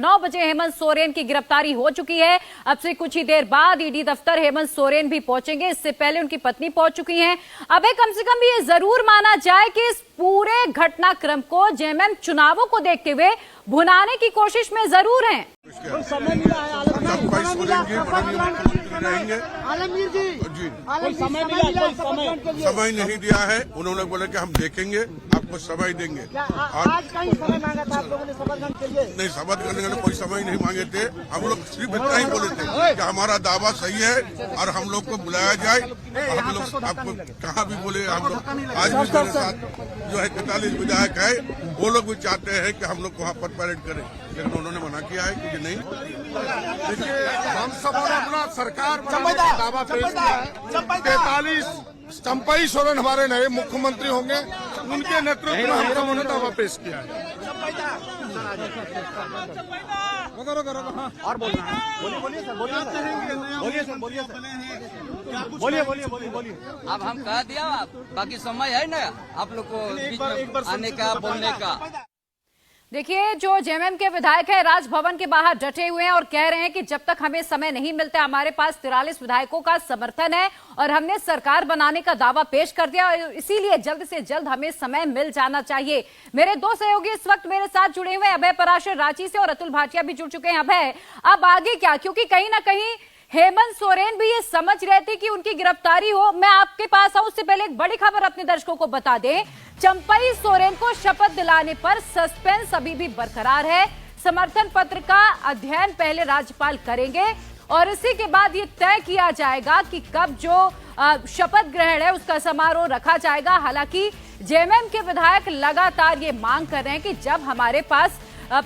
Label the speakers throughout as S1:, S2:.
S1: 9 बजे हेमंत सोरेन की गिरफ्तारी हो चुकी है। अब से कुछ ही देर बाद ईडी दफ्तर हेमंत सोरेन भी पहुंचेंगे। इससे पहले उनकी पत्नी पहुंच चुकी हैं। अब कम से कम ये जरूर माना जाए कि इस पूरे घटनाक्रम को जेएमएम चुनावों को देखते हुए भुनाने की कोशिश में जरूर हैं।
S2: आलमगीर जी
S3: समय नहीं दिया है। उन्होंने बोला कि हम देखेंगे, आपको समय देंगे।
S2: आज कहीं समय मांगा था आप लोगों ने शपथ ग्रहण के लिए?
S3: नहीं, शपथ करने का कोई समय नहीं मांगे थे। हम लोग सिर्फ इतना ही बोले थे कि हमारा दावा सही है और हम लोग को बुलाया जाए। हम लोग आपको कहाँ भी बोले, हम लोग आज भी मेरे साथ जो है 43 विधायक है, वो लोग भी चाहते हैं कि हम लोग वहाँ पर परेड करें, लेकिन उन्होंने मना किया है कि नहीं।
S4: देखिए, हम सब ने अपना सरकार बनाने का दावा पेश किया है। 43 चंपई सोरेन हमारे नए मुख्यमंत्री होंगे, उनके नेतृत्व में हम सबों ने दावा पेश किया है।
S2: और बोलना है, बोलिए सर, बोलिए सर, बोलिए बोलिए।
S5: अब हम कह दिया, बाकी समय है ना आप लोग को बीच में आने का, बोलने का।
S1: देखिए, जो जेएमएम के विधायक है राजभवन के बाहर डटे हुए हैं और कह रहे हैं कि जब तक हमें समय नहीं मिलता, हमारे पास 43 विधायकों का समर्थन है और हमने सरकार बनाने का दावा पेश कर दिया और इसीलिए जल्द से जल्द हमें समय मिल जाना चाहिए। मेरे दो सहयोगी इस वक्त मेरे साथ जुड़े हुए हैं, अभय पराशर रांची से और अतुल भाटिया भी जुड़ चुके हैं। अभय, अब आगे क्या? क्योंकि कहीं ना कहीं हेमंत सोरेन भी ये समझ रहे थे कि उनकी गिरफ्तारी हो। मैं आपके पास आऊं उससे पहले एक बड़ी खबर अपने दर्शकों को बता दें। चंपई सोरेन को शपथ दिलाने पर सस्पेंस अभी भी बरकरार है। समर्थन पत्र का अध्ययन पहले राज्यपाल करेंगे और इसी के बाद ये तय किया जाएगा कि कब जो शपथ ग्रहण है उसका समारोह रखा जाएगा। हालांकि जेएमएम के विधायक लगातार ये मांग कर रहे हैं कि जब हमारे पास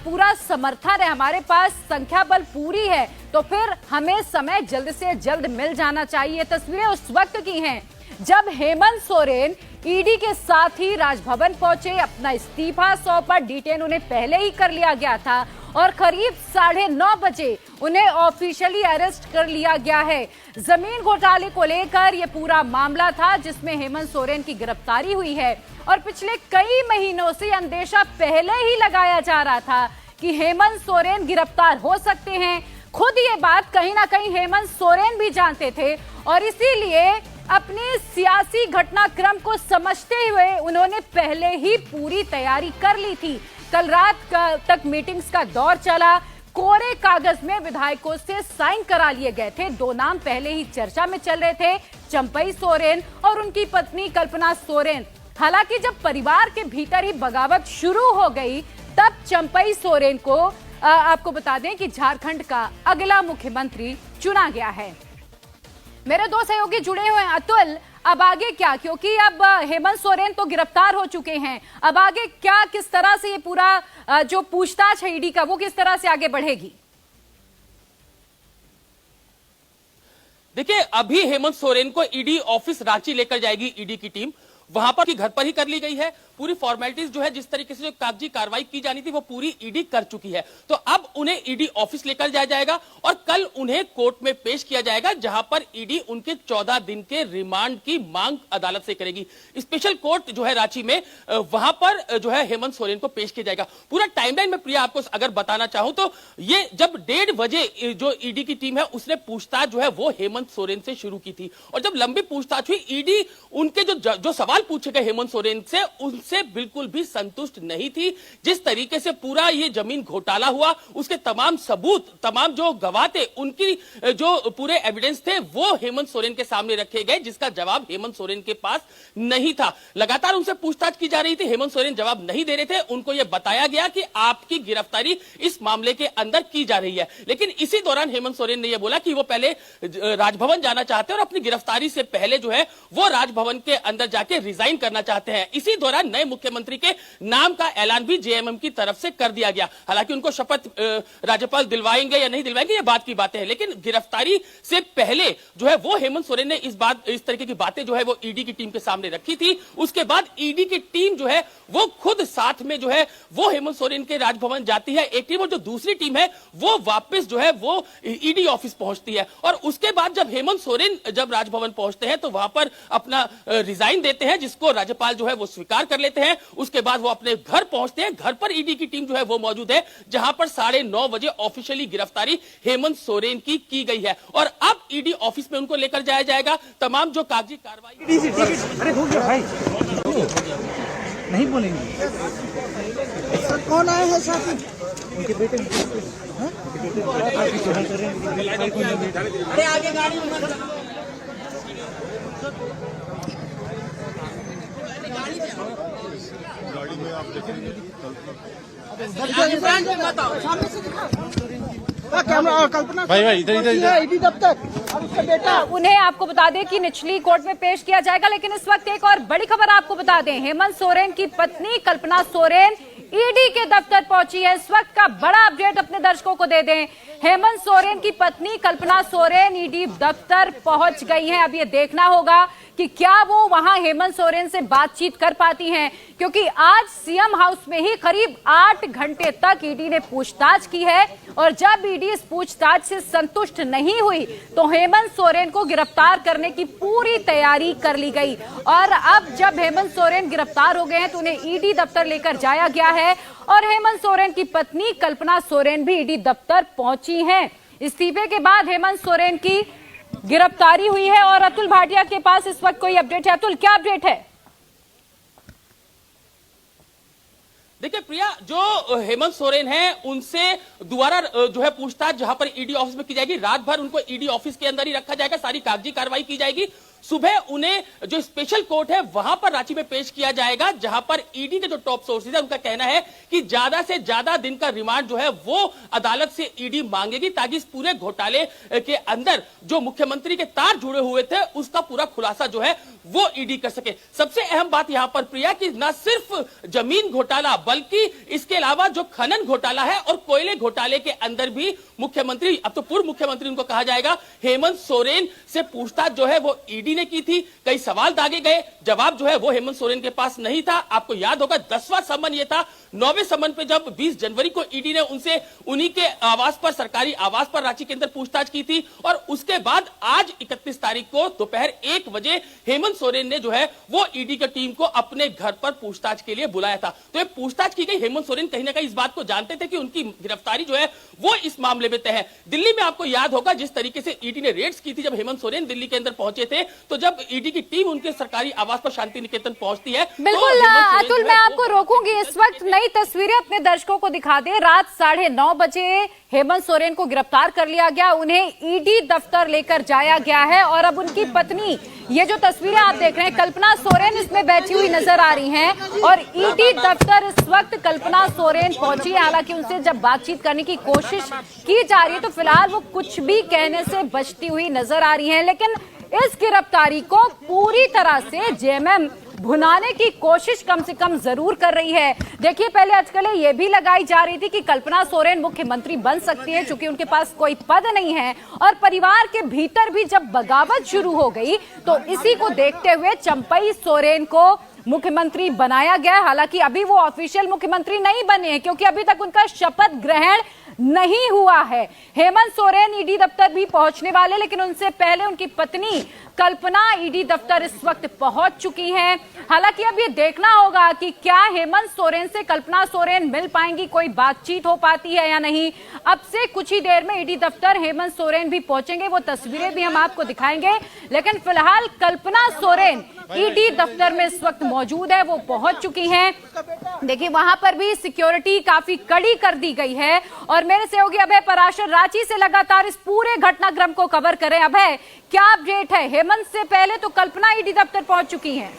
S1: पूरा समर्थन है, हमारे पास संख्या बल पूरी है, तो फिर हमें समय जल्द से जल्द मिल जाना चाहिए। तस्वीरें उस वक्त की हैं जब हेमंत सोरेन ईडी के साथ ही राजभवन पहुंचे, अपना इस्तीफा सौंपा। डिटेन उन्हें पहले ही कर लिया गया था और करीब 9:30 बजे उन्हें ऑफिशियली अरेस्ट कर लिया गया है। जमीन घोटाले को लेकर यह पूरा मामला था जिसमें हेमंत सोरेन की गिरफ्तारी हुई है और पिछले कई महीनों से अंदेशा पहले ही लगाया जा रहा था कि हेमंत सोरेन गिरफ्तार हो सकते हैं। खुद ये बात कहीं ना कहीं हेमंत सोरेन भी जानते थे और इसीलिए अपने सियासी घटनाक्रम को समझते हुए उन्होंने पहले ही पूरी तैयारी कर ली थी। कल रात तक मीटिंग्स का दौर चला। कोरे कागज में विधायकों से साइन करा लिए गए थे। दो नाम पहले ही चर्चा में चल रहे थे, चंपई सोरेन और उनकी पत्नी कल्पना सोरेन। हालांकि जब परिवार के भीतर ही बगावत शुरू हो गई तब चंपई सोरेन को आपको बता दें कि झारखंड का अगला मुख्यमंत्री चुना गया है। मेरे दो सहयोगी जुड़े हुए हैं। अतुल, अब आगे क्या? क्योंकि अब हेमंत सोरेन तो गिरफ्तार हो चुके हैं, अब आगे क्या, किस तरह से ये पूरा जो पूछताछ है ईडी का वो किस तरह से आगे बढ़ेगी?
S6: देखिए, अभी हेमंत सोरेन को ईडी ऑफिस रांची लेकर जाएगी ईडी की टीम। वहां पर घर पर ही कर ली गई है। पूरी फॉर्मेलिटीज जो है, जिस तरीके से जो कागजी कार्रवाई की जानी थी वो पूरी ईडी कर चुकी है। तो अब उन्हें ईडी ऑफिस लेकर जाया जाएगा और कल उन्हें कोर्ट में पेश किया जाएगा, जहां पर ईडी उनके 14 दिन के रिमांड की मांग अदालत से करेगी। स्पेशल कोर्ट जो है रांची में, वहां पर जो है हेमंत सोरेन को पेश किया जाएगा। पूरा टाइमलाइन में प्रिया आपको अगर बताना चाहूं तो ये जब 1:30 बजे जो ईडी की टीम है उसने पूछताछ जो है वो हेमंत सोरेन से शुरू की थी और जब लंबी पूछताछ हुई, ईडी उनके जो सवाल पूछे गए हेमंत सोरेन से उनसे बिल्कुल भी संतुष्ट नहीं थी। जिस तरीके से पूरा ये जमीन घोटाला हुआ, उसके तमाम सबूत, तमाम जो गवाह थे, उनकी जो पूरे एविडेंस थे वो हेमंत सोरेन के सामने रखे गए, जिसका जवाब हेमंत सोरेन के पास नहीं था। लगातार उनसे पूछताछ की जा रही थी, हेमंत सोरेन जवाब नहीं दे रहे थे। उनको यह बताया गया कि आपकी गिरफ्तारी इस मामले के अंदर की जा रही है, लेकिन इसी दौरान हेमंत सोरेन ने यह बोला कि वो पहले राजभवन जाना चाहते हैं और अपनी गिरफ्तारी से पहले जो है वो राजभवन के अंदर जाके रिजाइन करना चाहते हैं। इसी दौरान नए मुख्यमंत्री के नाम का ऐलान भी जेएमएम की तरफ से कर दिया गया। हालांकि उनको शपथ राज्यपाल दिलवाएंगे या नहीं दिलवाएंगे ये बात की बातें हैं, लेकिन गिरफ्तारी से पहले जो है वो हेमंत सोरेन ने इस तरीके की बातें जो है वो ईडी की टीम के सामने रखी थी। उसके बाद ईडी की टीम जो है वो खुद साथ में जो है वो हेमंत सोरेन के राजभवन जाती है एक टीम, और जो दूसरी टीम है वो वापस जो है वो ईडी ऑफिस पहुंचती है। और उसके बाद जब हेमंत सोरेन जब राजभवन पहुंचते हैं तो वहां पर अपना रिजाइन देते हैं, हैं, जिसको राज्यपाल जो है वो स्वीकार कर लेते हैं। उसके बाद वो अपने घर पहुंचते हैं। घर पर ईडी की टीम जो है वो मौजूद है, जहां पर 9:30 बजे ऑफिशियली गिरफ्तारी हेमंत सोरेन की गई है। और अब ईडी ऑफिस में उनको लेकर जाया जाएगा। तमाम जो कागजी कार्रवाई
S7: अरे हो गया भाई, नहीं बोलेंगे।
S8: सर कौन आए हैं साथ में?
S7: उनके बेटे
S8: अरे आगे गाड़ी में मत
S2: गाड़ी में आप देखेंगे
S8: सामने से दिखाओ कैमरा। कल्पना
S2: भाई इधर
S8: ईडी दफ्तर और उसका बेटा।
S1: उन्हें आपको बता दें कि निचली कोर्ट में पेश किया जाएगा। लेकिन इस वक्त एक और बड़ी खबर आपको बता दें, हेमंत सोरेन की पत्नी कल्पना सोरेन ईडी के दफ्तर पहुंची है। इस वक्त का बड़ा अपडेट अपने दर्शकों को दे दें। हेमंत सोरेन की पत्नी कल्पना सोरेन ईडी दफ्तर पहुंच गई हैं। अब ये देखना होगा कि क्या वो वहां हेमंत सोरेन से बातचीत कर पाती हैं, क्योंकि आज सीएम हाउस में ही करीब 8 घंटे तक ईडी ने पूछताछ की है। और जब ईडी इस पूछताछ से संतुष्ट नहीं हुई तो हेमंत सोरेन को गिरफ्तार करने की पूरी तैयारी कर ली गई। और अब जब हेमंत सोरेन गिरफ्तार हो गए हैं तो उन्हें ईडी दफ्तर लेकर जाया गया है। और हेमंत सोरेन की पत्नी कल्पना सोरेन भी ईडी दफ्तर पहुंची हैं। इस्तीफे के बाद हेमंत सोरेन की गिरफ्तारी हुई है। और अतुल भाटिया के पास इस वक्त कोई अपडेट है। अतुल, क्या अपडेट है?
S6: देखिए प्रिया, जो हेमंत सोरेन हैं उनसे दोबारा जो है पूछताछ जहां पर ईडी ऑफिस में की जाएगी। रात भर उनको ईडी ऑफिस के अंदर ही रखा जाएगा, सारी कागजी कार्रवाई की जाएगी। सुबह उन्हें जो स्पेशल कोर्ट है वहां पर रांची में पेश किया जाएगा, जहां पर ईडी के जो टॉप सोर्सेज है उनका कहना है कि ज्यादा से ज्यादा दिन का रिमांड जो है वो अदालत से ईडी मांगेगी, ताकि इस पूरे घोटाले के अंदर जो मुख्यमंत्री के तार जुड़े हुए थे उसका पूरा खुलासा जो है वो ईडी कर सके। सबसे अहम बात यहां पर प्रिया कि न सिर्फ जमीन घोटाला बल्कि इसके अलावा जो खनन घोटाला है और कोयले घोटाले के अंदर भी मुख्यमंत्री, अब तो पूर्व मुख्यमंत्री उनको कहा जाएगा, हेमंत सोरेन से पूछताछ जो है वो ईडी ने की थी। कई सवाल दागे गए, जवाब जो है वो हेमंत सोरेन के पास नहीं था। आपको याद होगा 10वां समन ये था। 9वें समन पे जब 20 जनवरी को ईडी ने उनसे उन्हीं के आवास पर, सरकारी आवास पर रांची के अंदर पूछताछ की थी। और उसके बाद आज 31 तारीख को दोपहर 1 बजे हेमंत सोरेन ने जो है वो ईडी की टीम को अपने घर पर पूछताछ के लिए बुलाया था। तो ये पूछताछ की गई। हेमंत सोरेन कहीं ना कहीं इस बात को जानते थे कि उनकी गिरफ्तारी जो है वो इस मामले में तय है। दिल्ली में आपको याद होगा जिस तरीके से ईडी ने रेड्स की थी जब हेमंत सोरेन दिल्ली के अंदर पहुंचे थे, तो जब ईडी की टीम उनके सरकारी आवास पर शांति निकेतन पहुंचती है।
S1: बिल्कुल अतुल, मैं आपको रोकूंगी। इस वक्त नई तस्वीरें अपने दर्शकों को दिखा दे। रात 9:30 बजे हेमंत सोरेन को गिरफ्तार कर लिया गया, उन्हें ईडी दफ्तर लेकर जाया गया है। और अब उनकी पत्नी, ये जो तस्वीरें आप देख रहे हैं, कल्पना सोरेन इसमें बैठी हुई नजर आ रही हैं। और ईडी दफ्तर इस वक्त कल्पना सोरेन पहुंची है। हालांकि उनसे जब बातचीत करने की कोशिश की जा रही है तो फिलहाल वो कुछ भी कहने से बचती हुई नजर आ रही हैं। लेकिन इस गिरफ्तारी को पूरी तरह से जेएमएम भुनाने की कोशिश कम से कम जरूर कर रही है। देखिए, पहले आजकल ये भी लगाई जा रही थी कि कल्पना सोरेन मुख्यमंत्री बन सकती है, चूंकि उनके पास कोई पद नहीं है। और परिवार के भीतर भी जब बगावत शुरू हो गई तो इसी को देखते हुए चंपई सोरेन को मुख्यमंत्री बनाया गया। हालांकि अभी वो ऑफिशियल मुख्यमंत्री नहीं बने हैं, क्योंकि अभी तक उनका शपथ ग्रहण नहीं हुआ है। हेमंत सोरेन ईडी दफ्तर भी पहुंचने वाले, लेकिन उनसे पहले उनकी पत्नी कल्पना ईडी दफ्तर इस वक्त पहुंच चुकी हैं। हालांकि अब ये देखना होगा कि क्या हेमंत सोरेन से कल्पना सोरेन मिल पाएंगी, कोई बातचीत हो पाती है या नहीं। अब से कुछ ही देर में ईडी दफ्तर हेमंत सोरेन भी पहुंचेंगे, वो तस्वीरें भी हम आपको दिखाएंगे। लेकिन फिलहाल कल्पना सोरेन ईडी दफ्तर में इस वक्त मौजूद है, वो पहुंच चुकी हैं। देखिए, वहां पर भी सिक्योरिटी काफी कड़ी कर दी गई है। और मेरे सहयोगी अभय पराशर रांची से लगातार इस पूरे घटनाक्रम को कवर करें। अभय, क्या अपडेट है? हेमंत से पहले तो कल्पना ईडी दफ्तर पहुंच चुकी हैं।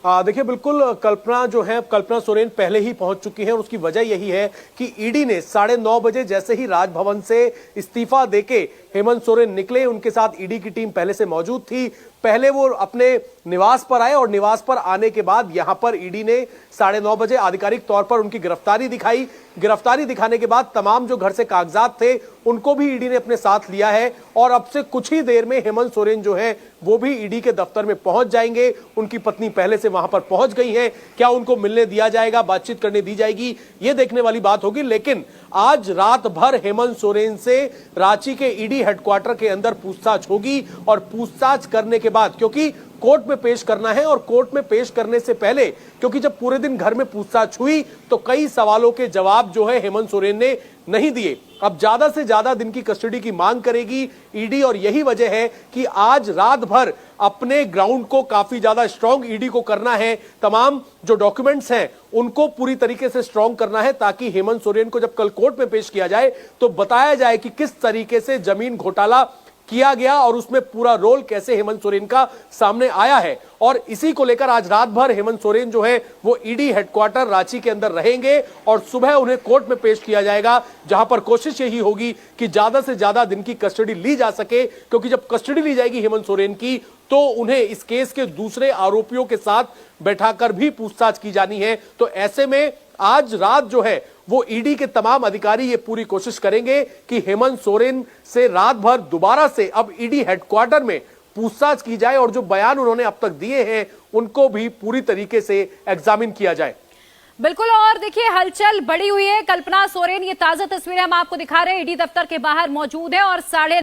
S9: देखिए, बिल्कुल कल्पना सोरेन पहले ही पहुंच चुकी हैं। और उसकी वजह यही है कि ईडी ने 9:30 बजे जैसे ही राजभवन से इस्तीफा देके हेमंत सोरेन निकले, उनके साथ ईडी की टीम पहले से मौजूद थी। पहले वो अपने निवास पर आए और निवास पर आने के बाद यहां पर ईडी ने 9:30 बजे आधिकारिक तौर पर उनकी गिरफ्तारी दिखाई। गिरफ्तारी दिखाने के बाद तमाम जो घर से कागजात थे उनको भी ईडी ने अपने साथ लिया है और अब से कुछ ही देर में हेमंत सोरेन जो है वो भी ईडी के दफ्तर में पहुंच जाएंगे। उनकी पत्नी पहले से वहां पर पहुंच गई है, क्या उनको मिलने दिया जाएगा, बातचीत करने दी जाएगी, ये देखने वाली बात होगी। लेकिन आज रात भर हेमंत सोरेन से रांची के ईडी हेडक्वार्टर के अंदर पूछताछ होगी और पूछताछ करने के बाद, क्योंकि कोर्ट में पेश करना है और कोर्ट में पेश करने से पहले, क्योंकि जब पूरे दिन घर में पूछताछ हुई तो कई सवालों के जवाब जो है हेमंत सोरेन ने नहीं दिए। अब ज्यादा से ज्यादा दिन की कस्टडी की मांग करेगी ईडी और यही वजह है कि आज रात भर अपने ग्राउंड को काफी ज्यादा स्ट्रांग ईडी को करना है। तमाम जो डॉक्यूमेंट्स हैं उनको पूरी तरीके से स्ट्रांग करना है ताकि हेमंत सोरेन को जब कल कोर्ट में पेश किया जाए तो बताया जाए कि किस तरीके से जमीन घोटाला किया गया और उसमें पूरा रोल कैसे हेमंत सोरेन का सामने आया है। और इसी को लेकर आज रात भर हेमंत सोरेन जो है वो ईडी हेडक्वार्टर रांची के अंदर रहेंगे और सुबह उन्हें कोर्ट में पेश किया जाएगा, जहां पर कोशिश यही होगी कि ज्यादा से ज्यादा दिन की कस्टडी ली जा सके, क्योंकि जब कस्टडी ली जाएगी हेमंत सोरेन की तो उन्हें इस केस के दूसरे आरोपियों के साथ बैठाकर भी पूछताछ की जानी है। तो ऐसे में आज रात जो है वो ईडी के तमाम अधिकारी ये पूरी कोशिश करेंगे कि हेमंत सोरेन से रात भर दोबारा से अब ईडी हेडक्वार्टर में पूछताछ की जाए और जो बयान उन्होंने अब तक दिए हैं उनको भी पूरी तरीके से एग्जामिन किया जाए।
S1: बिल्कुल, और देखिए हलचल बढ़ी हुई है। कल्पना सोरेन, ये ताजा तस्वीरें हम आपको दिखा रहे हैं, ईडी दफ्तर के बाहर मौजूद है और